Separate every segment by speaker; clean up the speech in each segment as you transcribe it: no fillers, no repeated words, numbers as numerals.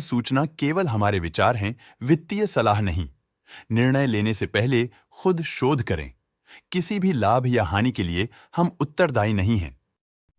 Speaker 1: सूचना केवल हमारे विचार हैं, वित्तीय सलाह नहीं। निर्णय लेने से पहले खुद शोध करें। किसी भी लाभ या हानि के लिए हम उत्तरदायी नहीं हैं।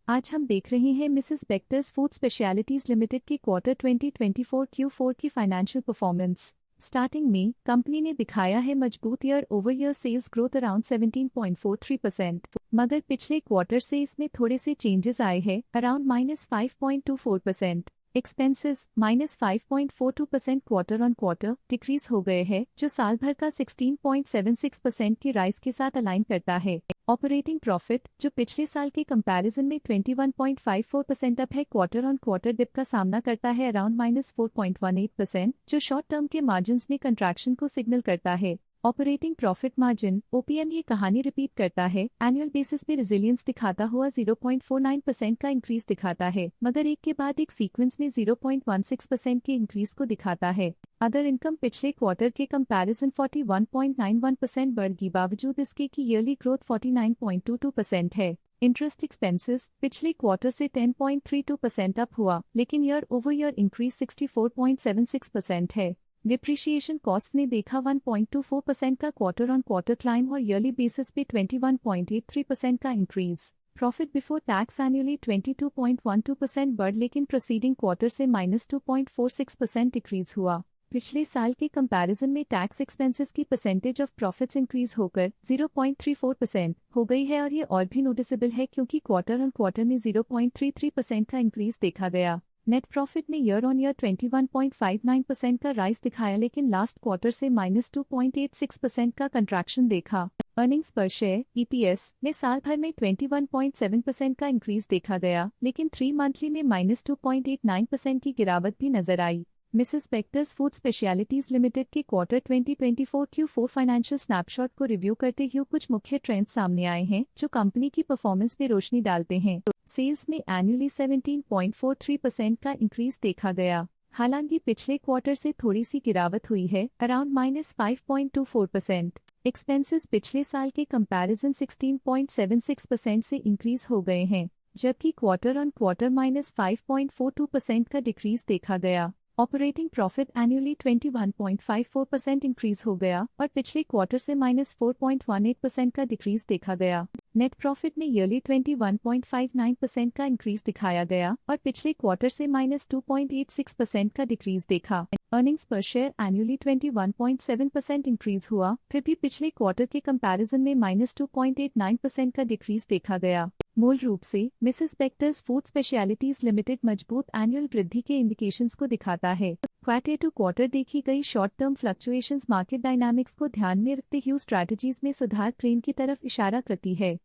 Speaker 2: आज हम देख रहे हैं Mrs Bectors food specialities limited की क्वार्टर 2024 Q4 की फाइनेंशियल परफॉर्मेंस। स्टार्टिंग में कंपनी ने दिखाया है मजबूत year over year sales growth around 17.43%, मगर पिछले क्वार्टर से इसमें थोड़े से चेंजेस आए हैं around -5.24%। Expenses -5.42% quarter on quarter decrease हो गए हैं, जो साल भर का 16.76% की राइज के साथ अलाइन करता है। ऑपरेटिंग प्रॉफिट, जो पिछले साल के कंपैरिजन में 21.54% अप है, क्वार्टर ऑन क्वार्टर डिप का सामना करता है अराउंड -4.18%, जो शॉर्ट टर्म के मार्जिन्स में कंट्रैक्शन को सिग्नल करता है। ऑपरेटिंग प्रॉफिट मार्जिन OPM ये कहानी रिपीट करता है, एनुअल बेसिस पे रेजिलियंस दिखाता हुआ 0.49% का इंक्रीज दिखाता है, मगर एक के बाद एक सीक्वेंस में 0.16% के इंक्रीज को दिखाता है। अदर इनकम पिछले क्वार्टर के कंपैरिजन 41.91% बढ़ी, बावजूद इसके की ईयरली ग्रोथ 49.22% है। इंटरेस्ट एक्सपेंसेस पिछले क्वार्टर से 10.32% अप हुआ, लेकिन ईयर ओवर ईयर इंक्रीज 64.76% है। डिप्रिशिएशन कॉस्ट ने देखा 1.24% का क्वार्टर ऑन क्वार्टर क्लाइम और ईयरली बेसिस पे 21.83% का increase. Profit before tax annually 22.12% बढ़, लेकिन प्रोसीडिंग क्वार्टर से -2.46% डिक्रीज हुआ। पिछले साल के कंपैरिजन में टैक्स एक्सपेंसेस की परसेंटेज ऑफ प्रॉफिट्स इंक्रीज होकर 0.34% हो गई है, और ये और भी नोटिसेबल है क्योंकि क्वार्टर ऑन क्वार्टर में 0.33% का इंक्रीज देखा गया। नेट प्रॉफिट ने ईयर ऑन ईयर 21.59% का राइज दिखाया, लेकिन लास्ट क्वार्टर से -2.86% का कंट्रैक्शन देखा। अर्निंग्स पर शेयर EPS में साल भर में 21.7% का इंक्रीज देखा गया, लेकिन 3 मंथली में -2.89% की गिरावट भी नजर आई। Mrs Bectors food specialities limited के क्वार्टर 2024 Q4 फाइनेंशियल स्नैपशॉट को रिव्यू करते हुए कुछ मुख्य ट्रेंड्स सामने आए हैं, जो कंपनी की परफॉर्मेंस पे रोशनी डालते हैं। सेल्स में एनुअली 17.43% का इंक्रीज देखा गया। हालांकि पिछले क्वार्टर से थोड़ी सी गिरावट हुई है अराउंड -5.24%। एक्सपेंसेस पिछले साल के कंपैरिजन 16.76% से इंक्रीज हो गए हैं, जबकि क्वार्टर ऑन क्वार्टर -5.42% का डिक्रीज देखा गया। ऑपरेटिंग प्रॉफिट एनुअली 21.54% इंक्रीज हो गया और पिछले क्वार्टर से -4.18% का डिक्रीज देखा गया। नेट प्रॉफिट ने ईयरली 21.59% का इंक्रीज दिखाया गया और पिछले क्वार्टर से -2.86% का डिक्रीज देखा। अर्निंग्स पर शेयर एनुअली 21.7% इंक्रीज हुआ, फिर भी पिछले क्वार्टर के कंपैरिजन में -2.89% का डिक्रीज देखा गया। मूल रूप से Mrs Bectors food specialities limited मजबूत एनुअल वृद्धि के इंडिकेशंस को दिखाता है। क्वार्टर टू क्वार्टर देखी गई short term fluctuations market dynamics को ध्यान में रखते हुए स्ट्रैटेजीज में सुधार ट्रेंड की तरफ इशारा करती है।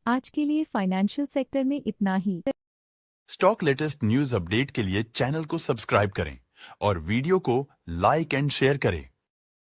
Speaker 2: आज के लिए फाइनेंशियल सेक्टर में इतना ही।
Speaker 1: स्टॉक लेटेस्ट न्यूज अपडेट के लिए चैनल को सब्सक्राइब करें और वीडियो को लाइक एंड शेयर करें।